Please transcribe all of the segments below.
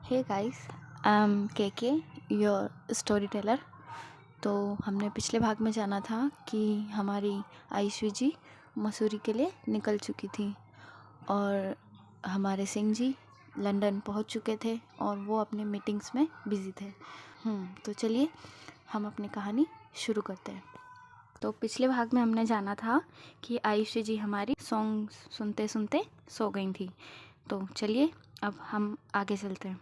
Hey guys, I am के your story teller. तो हमने पिछले भाग में जाना था कि हमारी आयुषी जी मसूरी के लिए निकल चुकी थी और हमारे सिंह जी लंदन पहुंच चुके थे और वो अपने मीटिंग्स में बिज़ी थे। तो चलिए हम अपनी कहानी शुरू करते हैं। तो पिछले भाग में हमने जाना था कि आयुषी जी हमारी सॉन्ग सुनते सुनते सो गई थी। तो चलिए अब हम आगे चलते हैं।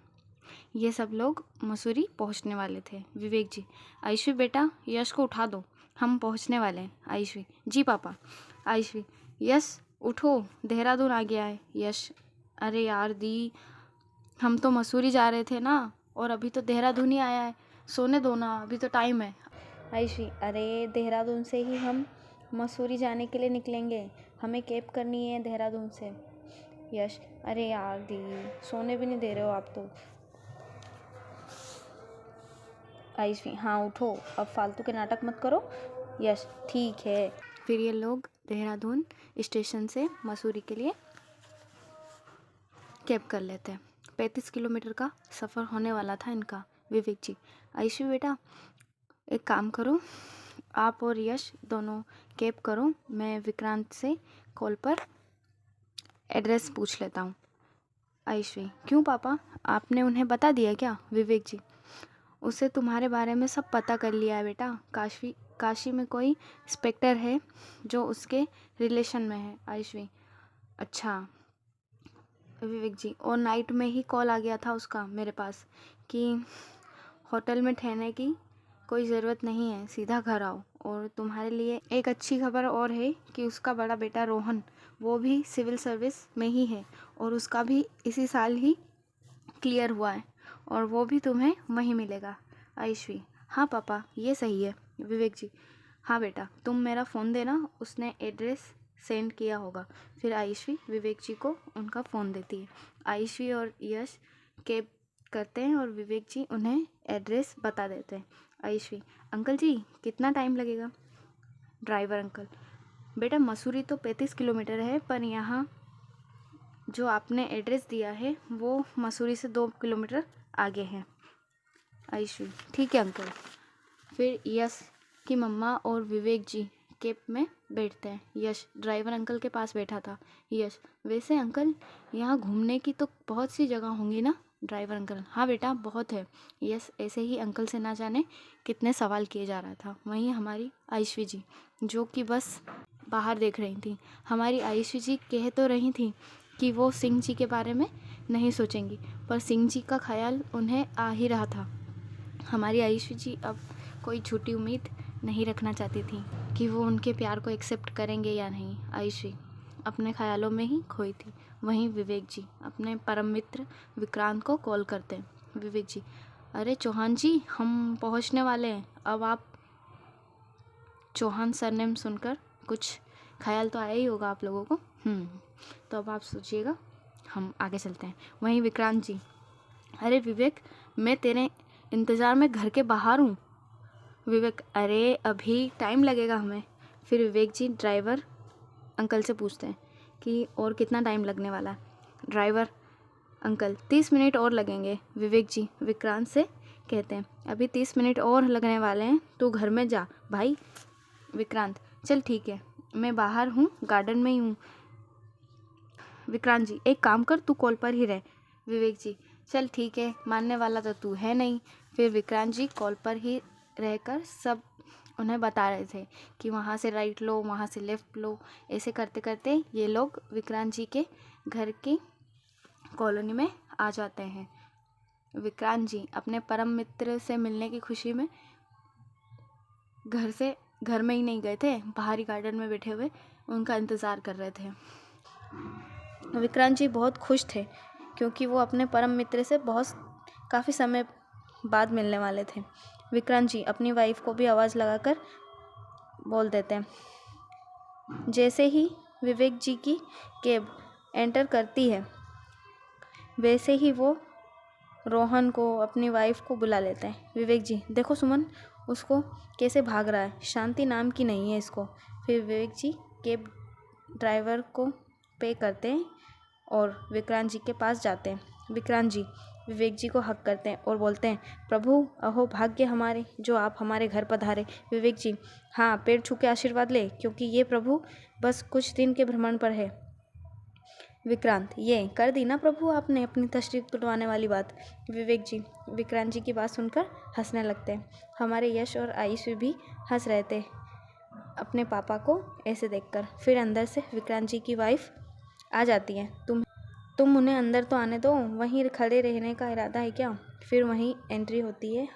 ये सब लोग मसूरी पहुंचने वाले थे। विवेक जी, आयुषी बेटा यश को उठा दो, हम पहुंचने वाले हैं। आयुषी, जी पापा। आयुषी, यश उठो, देहरादून आ गया है। यश, अरे यार दी, हम तो मसूरी जा रहे थे ना और अभी तो देहरादून ही आया है, सोने दो ना, अभी तो टाइम है। आयुषी, अरे देहरादून से ही हम मसूरी जाने के लिए निकलेंगे, हमें कैब करनी है देहरादून से। यश, अरे यार दी, सोने भी नहीं दे रहे हो आप तो। आयुषी, हाँ उठो, अब फालतू के नाटक मत करो। यश, ठीक है। फिर ये लोग देहरादून स्टेशन से मसूरी के लिए कैब कर लेते हैं। 35 किलोमीटर का सफ़र होने वाला था इनका। विवेक जी, आयुषी बेटा एक काम करो, आप और यश दोनों कैब करो, मैं विक्रांत से कॉल पर एड्रेस पूछ लेता हूँ। आयुषी, क्यों पापा, आपने उन्हें बता दिया क्या? विवेक जी, उसे तुम्हारे बारे में सब पता कर लिया है बेटा। काशी में कोई इंस्पेक्टर है जो उसके रिलेशन में है। आयुषी, अच्छा। विवेक जी, और नाइट में ही कॉल आ गया था उसका मेरे पास कि होटल में ठहरने की कोई ज़रूरत नहीं है, सीधा घर आओ। और तुम्हारे लिए एक अच्छी खबर और है कि उसका बड़ा बेटा रोहन, वो भी सिविल सर्विस में ही है और उसका भी इसी साल ही क्लियर हुआ है और वो भी तुम्हें वहीं मिलेगा। आयुषी, हाँ पापा ये सही है। विवेक जी, हाँ बेटा तुम मेरा फ़ोन देना, उसने एड्रेस सेंड किया होगा। फिर आयुषी विवेक जी को उनका फ़ोन देती है। आयुषी और यश कैब करते हैं और विवेक जी उन्हें एड्रेस बता देते हैं। आयुषी, अंकल जी कितना टाइम लगेगा? ड्राइवर अंकल, बेटा मसूरी तो 35 किलोमीटर है, पर यहाँ जो आपने एड्रेस दिया है वो मसूरी से 2 किलोमीटर आगे है। आयुषी, ठीक है अंकल। फिर यश की मम्मा और विवेक जी कैब में बैठते हैं। यश ड्राइवर अंकल के पास बैठा था। यश, वैसे अंकल यहाँ घूमने की तो बहुत सी जगह होंगी ना? ड्राइवर अंकल, हाँ बेटा बहुत है। यश ऐसे ही अंकल से ना जाने कितने सवाल किए जा रहा था। वहीं हमारी आयुषी जी जो कि बस बाहर देख रही थी। हमारी आयुषी जी कह तो रही थी कि वो सिंह जी के बारे में नहीं सोचेंगी, पर सिंह जी का ख्याल उन्हें आ ही रहा था। हमारी आयुषी जी अब कोई झूठी उम्मीद नहीं रखना चाहती थी कि वो उनके प्यार को एक्सेप्ट करेंगे या नहीं। आयुषी अपने ख्यालों में ही खोई थी। वहीं विवेक जी अपने परम मित्र विक्रांत को कॉल करते हैं। विवेक जी, अरे चौहान जी हम पहुंचने वाले हैं, अब आप। चौहान सरनेम सुनकर कुछ ख्याल तो आया ही होगा आप लोगों को। तो अब आप सोचिएगा, हम आगे चलते हैं। वहीं विक्रांत जी, अरे विवेक मैं तेरे इंतज़ार में घर के बाहर हूँ। विवेक, अरे अभी टाइम लगेगा हमें। फिर विवेक जी ड्राइवर अंकल से पूछते हैं कि और कितना टाइम लगने वाला है? ड्राइवर अंकल, 30 मिनट और लगेंगे। विवेक जी विक्रांत से कहते हैं, अभी 30 मिनट और लगने वाले हैं, तू घर में जा भाई। विक्रांत, चल ठीक है, मैं बाहर हूँ, गार्डन में ही हूँ। विक्रांत जी, एक काम कर, तू कॉल पर ही रह। विवेक जी, चल ठीक है, मानने वाला तो तू है नहीं। फिर विक्रांत जी कॉल पर ही रहकर सब उन्हें बता रहे थे कि वहाँ से राइट लो, वहाँ से लेफ़्ट लो। ऐसे करते करते ये लोग विक्रांत जी के घर की कॉलोनी में आ जाते हैं। विक्रांत जी अपने परम मित्र से मिलने की खुशी में घर में ही नहीं गए थे, बाहरी गार्डन में बैठे हुए उनका इंतज़ार कर रहे थे। विक्रांत जी बहुत खुश थे क्योंकि वो अपने परम मित्र से काफ़ी समय बाद मिलने वाले थे। विक्रांत जी अपनी वाइफ को भी आवाज़ लगाकर बोल देते हैं। जैसे ही विवेक जी की कैब एंटर करती है वैसे ही वो रोहन को, अपनी वाइफ को बुला लेते हैं। विवेक जी, देखो सुमन उसको कैसे भाग रहा है, शांति नाम की नहीं है इसको। फिर विवेक जी कैब ड्राइवर को पे करते हैं और विक्रांत जी के पास जाते हैं। विक्रांत जी विवेक जी को हक करते हैं और बोलते हैं, प्रभु अहो भाग्य हमारे जो आप हमारे घर पधारे। विवेक जी, हाँ पैर छू के आशीर्वाद ले, क्योंकि ये प्रभु बस कुछ दिन के भ्रमण पर है। विक्रांत, ये कर दी ना प्रभु आपने अपनी तशरीफ तुड़वाने वाली बात। विवेक जी विक्रांत जी की बात सुनकर हंसने लगते हैं। हमारे यश और आयुषी भी हंस रहे थे अपने पापा को ऐसे देखकर। फिर अंदर से विक्रांत जी की वाइफ आ जाती है। तुम उन्हें अंदर तो आने दो, वहीं खड़े रहने का इरादा है क्या? फिर वहीं एंट्री होती है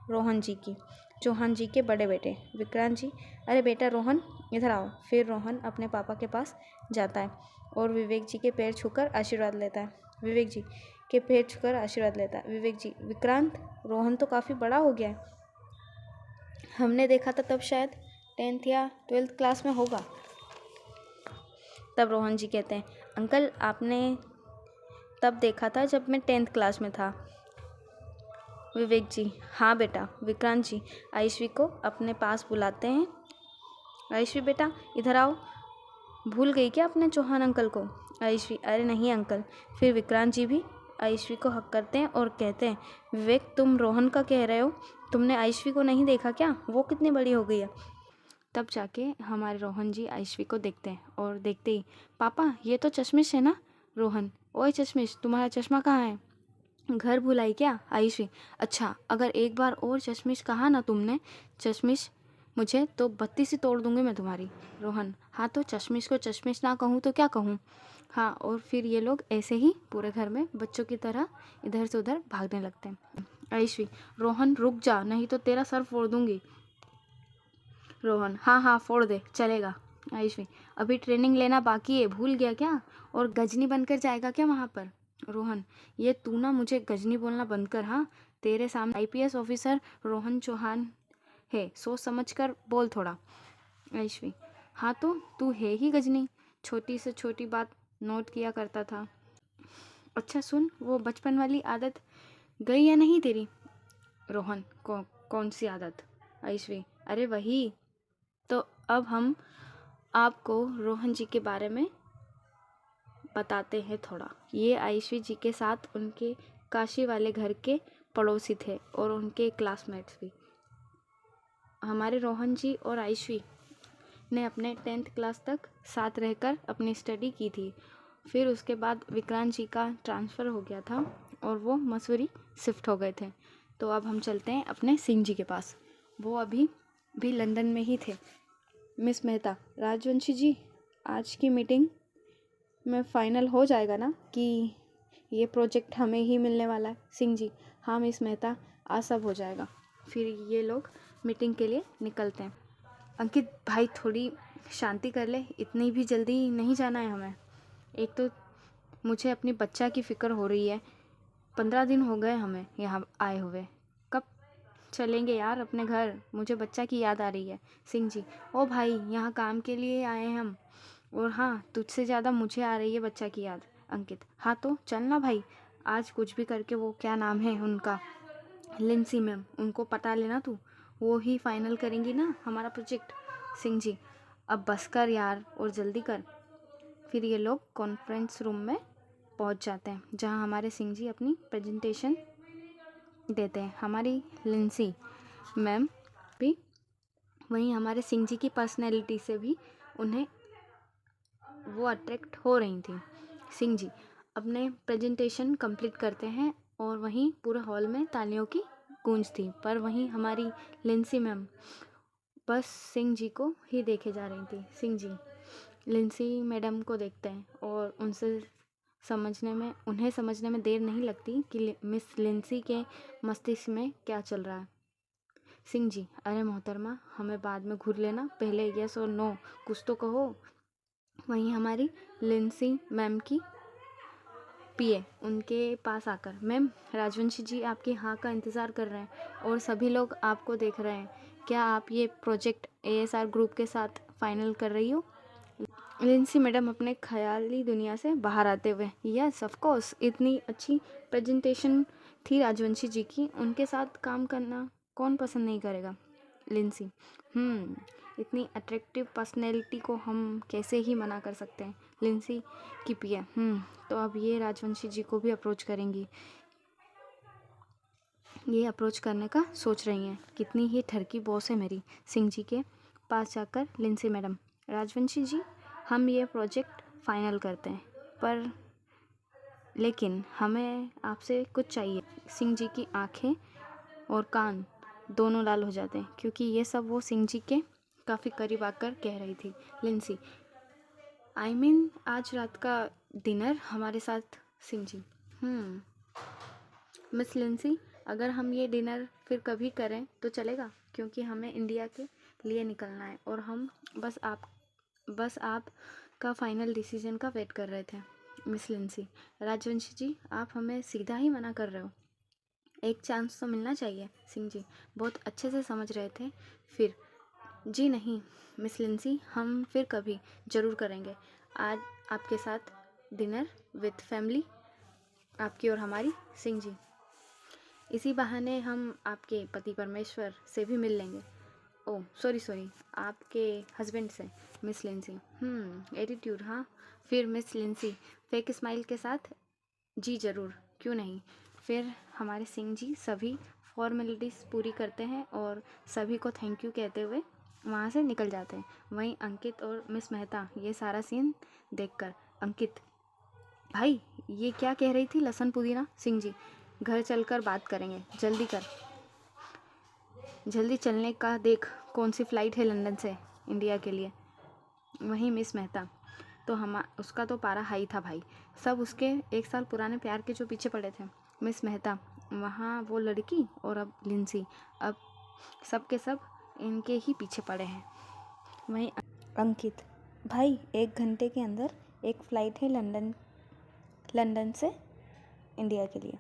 रोहन जी की, चौहान जी के बड़े बेटे। विक्रांत जी, अरे बेटा रोहन इधर आओ। फिर रोहन अपने पापा के पास जाता है और विवेक जी के पैर छूकर आशीर्वाद लेता है। विवेक जी के पैर छूकर आशीर्वाद लेता है। विवेक जी, विक्रांत रोहन तो काफ़ी बड़ा हो गया है। हमने देखा था तब शायद 10th या 12th क्लास में होगा। तब रोहन जी कहते हैं, अंकल आपने तब देखा था जब मैं 10th क्लास में था। विवेक जी, हाँ बेटा। विक्रांत जी आयुषी को अपने पास बुलाते हैं। आयुषी बेटा इधर आओ, भूल गई क्या अपने चौहान अंकल को? आयुषी, अरे नहीं अंकल। फिर विक्रांत जी भी आयुषी को हक करते हैं और कहते हैं, विवेक तुम रोहन का कह रहे हो, तुमने आयुषी को नहीं देखा क्या? वो कितनी बड़ी हो गई है। तब जाके हमारे रोहन जी आयुषी को देखते हैं और देखते ही, पापा ये तो चश्मिश है ना? रोहन, ओए चश्मिश तुम्हारा चश्मा कहाँ है? घर भुलाई क्या? आयुषी, अच्छा अगर एक बार और चश्मिश कहा ना तुमने चश्मिश मुझे, तो बत्ती से तोड़ दूंगी मैं तुम्हारी। रोहन, हाँ तो चश्मिश को चश्मिश ना कहूँ तो क्या कहूँ? हाँ, और फिर ये लोग ऐसे ही पूरे घर में बच्चों की तरह इधर से उधर भागने लगते हैं। आयुषी, रोहन रुक जा, नहीं तो तेरा सर फोड़ दूंगी। रोहन, हाँ हाँ फोड़ दे, चलेगा। आयुषी, अभी ट्रेनिंग लेना बाकी है, भूल गया क्या? और गजनी बनकर जाएगा क्या वहाँ पर? रोहन, ये तू ना मुझे गजनी बोलना बंद कर। हाँ, तेरे सामने आईपीएस ऑफिसर रोहन चौहान है, सोच समझ कर बोल थोड़ा। आयुषी, हाँ तो तू है ही गजनी, छोटी से छोटी बात नोट किया करता था। अच्छा सुन, वो बचपन वाली आदत गई या नहीं तेरी? रोहन, कौन सी आदत? आयुषी, अरे वही। तो अब हम आपको रोहन जी के बारे में बताते हैं थोड़ा। ये आयुषी जी के साथ उनके काशी वाले घर के पड़ोसी थे और उनके क्लासमेट्स भी। हमारे रोहन जी और आयुषी ने अपने 10th क्लास तक साथ रहकर अपनी स्टडी की थी। फिर उसके बाद विक्रांत जी का ट्रांसफ़र हो गया था और वो मसूरी शिफ्ट हो गए थे। तो अब हम चलते हैं अपने सिंह जी के पास। वो अभी भी लंदन में ही थे। मिस मेहता, राजवंशी जी आज की मीटिंग में फ़ाइनल हो जाएगा ना कि ये प्रोजेक्ट हमें ही मिलने वाला है? सिंह जी, हाँ मिस मेहता आज सब हो जाएगा। फिर ये लोग मीटिंग के लिए निकलते हैं। अंकित भाई थोड़ी शांति कर ले, इतनी भी जल्दी नहीं जाना है हमें। एक तो मुझे अपनी बच्चा की फ़िक्र हो रही है, 15 दिन हो गए हमें यहाँ आए हुए, कब चलेंगे यार अपने घर? मुझे बच्चा की याद आ रही है। सिंह जी, ओ भाई यहाँ काम के लिए आए हैं हम, और हाँ तुझसे ज़्यादा मुझे आ रही है बच्चा की याद। अंकित, हाँ तो चल ना भाई, आज कुछ भी करके वो क्या नाम है उनका, लिंसी मैम, उनको पटा लेना तू, वो ही फाइनल करेंगी ना हमारा प्रोजेक्ट। सिंह जी, अब बस कर यार और जल्दी कर। फिर ये लोग कॉन्फ्रेंस रूम में पहुंच जाते हैं जहां हमारे सिंह जी अपनी प्रेजेंटेशन देते हैं। हमारी लिंसी मैम भी वहीं हमारे सिंह जी की पर्सनैलिटी से भी उन्हें वो अट्रैक्ट हो रही थी। सिंह जी अपने प्रेजेंटेशन कंप्लीट करते हैं और वहीं पूरे हॉल में तालियों की गूंज थी। पर वहीं हमारी लिंसी मैम बस सिंह जी को ही देखे जा रही थी। सिंह जी लिंसी मैडम को देखते हैं और उन्हें समझने में देर नहीं लगती कि मिस लिंसी के मस्तिष्क में क्या चल रहा है। सिंह जी, अरे मोहतरमा हमें बाद में घूर लेना, पहले यस और नो कुछ तो कहो। वहीं हमारी लिंसी मैम की पीए उनके पास आकर, मैम राजवंशी जी आपकी हाँ का इंतज़ार कर रहे हैं और सभी लोग आपको देख रहे हैं, क्या आप ये प्रोजेक्ट एएसआर ग्रुप के साथ फाइनल कर रही हो? लिंसी मैडम अपने ख्याली दुनिया से बाहर आते हुए, यस ऑफ कोर्स, इतनी अच्छी प्रेजेंटेशन थी राजवंशी जी की, उनके साथ काम करना कौन पसंद नहीं करेगा। लिंसी, इतनी अट्रैक्टिव पर्सनैलिटी को हम कैसे ही मना कर सकते हैं। लिंसी की पीए। तो अब ये राजवंशी जी को भी अप्रोच करेंगी। ये अप्रोच करने का सोच रही हैं। कितनी ही ठरकी बॉस है मेरी। सिंह जी के पास जाकर लिंसी मैडम, राजवंशी जी हम ये प्रोजेक्ट फाइनल करते हैं, पर लेकिन हमें आपसे कुछ चाहिए। सिंह जी की आंखें और कान दोनों लाल हो जाते हैं, क्योंकि ये सब वो सिंह जी के काफ़ी करीब आकर कह रही थी। लिंसी, आई मीन आज रात का डिनर हमारे साथ। सिंह जी, मिस लिंसी, अगर हम ये डिनर फिर कभी करें तो चलेगा, क्योंकि हमें इंडिया के लिए निकलना है और हम बस आप का फाइनल डिसीजन का वेट कर रहे थे। मिस लिंसी, राजवंशी जी आप हमें सीधा ही मना कर रहे हो, एक चांस तो मिलना चाहिए। सिंह जी बहुत अच्छे से समझ रहे थे। फिर जी नहीं मिस लिंसी, हम फिर कभी ज़रूर करेंगे। आज आपके साथ डिनर विथ फैमिली, आपकी और हमारी। सिंह जी, इसी बहाने हम आपके पति परमेश्वर से भी मिल लेंगे। ओह सॉरी, आपके हस्बैंड से। मिस लिंसी, एटीट्यूड, हाँ। फिर मिस लिंसी फेक स्माइल के साथ, जी ज़रूर, क्यों नहीं। फिर हमारे सिंह जी सभी फॉर्मेलिटीज़ पूरी करते हैं और सभी को थैंक यू कहते हुए वहाँ से निकल जाते हैं। वहीं अंकित और मिस मेहता ये सारा सीन देखकर, अंकित, भाई ये क्या कह रही थी लहसुन पुदीना। सिंह जी, घर चलकर बात करेंगे, जल्दी कर, जल्दी चलने का देख कौन सी फ़्लाइट है लंदन से इंडिया के लिए। वहीं मिस मेहता, तो उसका तो पारा हाई था भाई, सब उसके 1 साल पुराने प्यार के जो पीछे पड़े थे। मिस मेहता, वहाँ वो लड़की और अब लिंसी, अब सब के सब इनके ही पीछे पड़े हैं। वहीं अंकित, भाई 1 घंटे के अंदर एक फ़्लाइट है लंदन से इंडिया के लिए।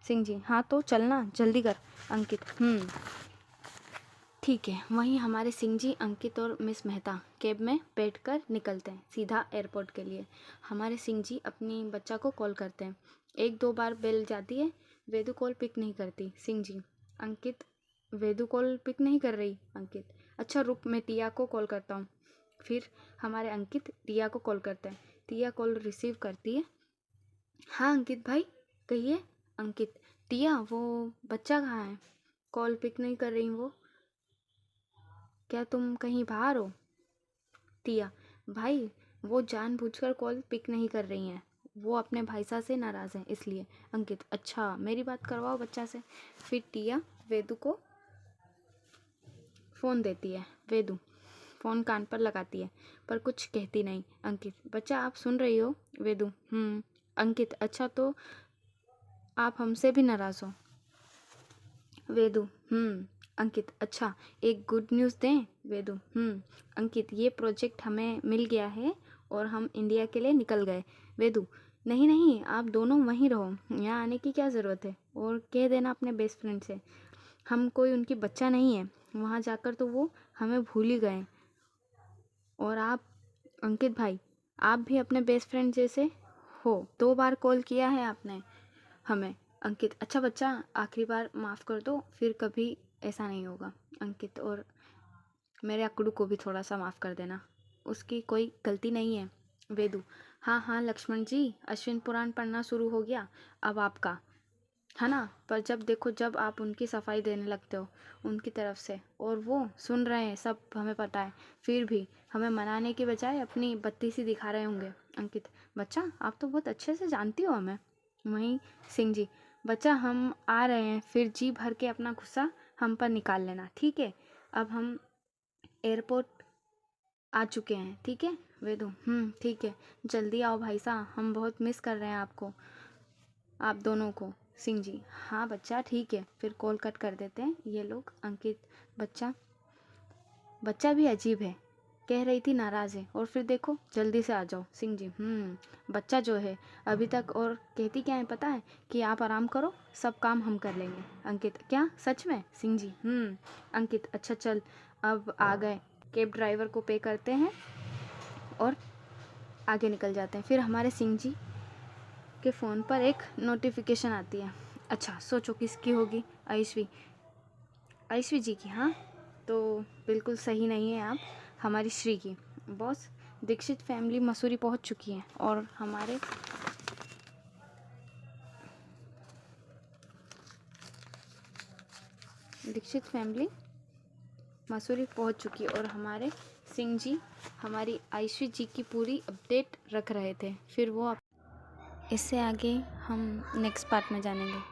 सिंह जी, हाँ तो चलना, जल्दी कर। अंकित, ठीक है। वहीं हमारे सिंह जी, अंकित और मिस मेहता कैब में बैठकर निकलते हैं सीधा एयरपोर्ट के लिए। हमारे सिंह जी अपनी बच्चा को कॉल करते हैं। 1-2 बार बेल जाती है, वेदू कॉल पिक नहीं करती। सिंह जी, अंकित, वेदू कॉल पिक नहीं कर रही। अंकित, अच्छा रुक, मैं टिया को कॉल करता हूँ। फिर हमारे अंकित टिया को कॉल करते हैं। टिया कॉल रिसीव करती है। हाँ अंकित भाई कहिए। अंकित, टिया वो बच्चा कहाँ है, कॉल पिक नहीं कर रही वो, क्या तुम कहीं बाहर हो। टिया, भाई वो जानबूझकर कॉल पिक नहीं कर रही हैं, वो अपने भाई साहब से नाराज़ हैं इसलिए। अंकित, अच्छा मेरी बात करवाओ बच्चा से। फिर टिया वेदू को फ़ोन देती है। वेदू फ़ोन कान पर लगाती है पर कुछ कहती नहीं। अंकित, बच्चा आप सुन रही हो। वेदू, अंकित, अच्छा तो आप हमसे भी नाराज़ हो। वेदू, अंकित, अच्छा एक गुड न्यूज़ दें। वेदू, अंकित, ये प्रोजेक्ट हमें मिल गया है और हम इंडिया के लिए निकल गए। वेदू, नहीं आप दोनों वहीं रहो, यहाँ आने की क्या ज़रूरत है, और कह देना अपने बेस्ट फ्रेंड से हम कोई उनकी बच्चा नहीं है, वहाँ जाकर तो वो हमें भूल ही गए। और आप अंकित भाई, आप भी अपने बेस्ट फ्रेंड जैसे हो, 2 बार कॉल किया है आपने हमें। अंकित, अच्छा बच्चा आखिरी बार माफ़ कर दो, फिर कभी ऐसा नहीं होगा। अंकित, और मेरे अक्कड़ू को भी थोड़ा सा माफ़ कर देना, उसकी कोई गलती नहीं है। वेदू, हाँ लक्ष्मण जी, अश्विन पुराण पढ़ना शुरू हो गया अब आपका, है ना। पर जब देखो जब आप उनकी सफाई देने लगते हो उनकी तरफ से, और वो सुन रहे हैं सब, हमें पता है, फिर भी हमें मनाने की बजाय अपनी बत्ती सी दिखा रहे होंगे। अंकित, बच्चा आप तो बहुत अच्छे से जानती हो हमें। वहीं सिंह जी, बच्चा हम आ रहे हैं, फिर जी भर के अपना गुस्सा हम पर निकाल लेना, ठीक है। अब हम एयरपोर्ट आ चुके हैं, ठीक है। वेदू, ठीक है, जल्दी आओ भाई साहब, हम बहुत मिस कर रहे हैं आपको, आप दोनों को। सिंह जी, हाँ बच्चा ठीक है। फिर कॉल कट कर देते हैं ये लोग। अंकित, बच्चा भी अजीब है, कह रही थी नाराज़ है, और फिर देखो जल्दी से आ जाओ। सिंह जी, बच्चा जो है अभी तक और कहती क्या है पता है, कि आप आराम करो, सब काम हम कर लेंगे। अंकित, क्या सच में। सिंह जी, अंकित, अच्छा चल अब आ गए। कैब ड्राइवर को पे करते हैं और आगे निकल जाते हैं। फिर हमारे सिंह जी के फ़ोन पर एक नोटिफिकेशन आती है। अच्छा सोचो किसकी होगी। आयुष्वी जी की। हाँ तो बिल्कुल सही नहीं है आप, हमारी श्री की। बॉस दीक्षित फैमिली मसूरी पहुंच चुकी है और हमारे दीक्षित फैमिली मसूरी पहुंच चुकी है और हमारे सिंह जी हमारी आयुषी जी की पूरी अपडेट रख रहे थे। फिर वो इससे आगे हम नेक्स्ट पार्ट में जानेंगे।